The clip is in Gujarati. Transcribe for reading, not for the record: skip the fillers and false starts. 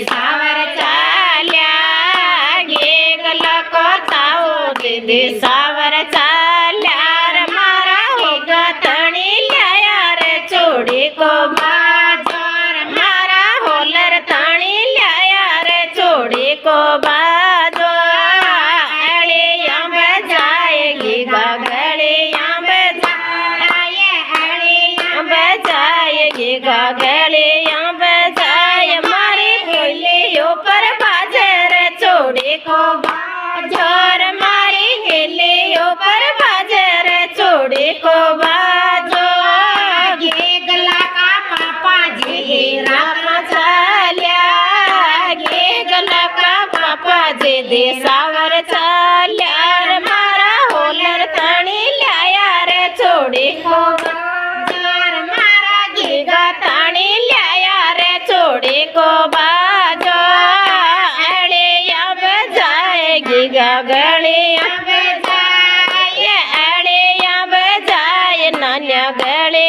સાવર ચાલ્યા ગેગલ કોતાઓ દીદી સાવર ચાલ્યા રે મારા હોગા તણી લાયા રે ચોડી કો બાજોર મારા હોલર તણી લાયા રે ચોડી કો બાજો અળે અંબ જાયગી ગાગળે અંબ જાય અળે અંબ જાયગી ગાગળે અંબ જાય મારી હેલીઓ પર બાજે રે ચોડી કો બાજોર મારી હેલીઓ પર બાજે રે ચોડી કો બાજો ગેગલા કા પાપા જી રામ ચાલ્યા ગેગલા કા પાપા જી સાવર ચાલ્યા રે મારા હોલર તણી લાયા રે ચોડી કો બાજોર મારા ગેગા તણી લાયા રે ચોડી કો બાજો અળે અંબ જાય ગીગા ગળે અંબ જાય અળે અંબ જાય નાન્યા ગળે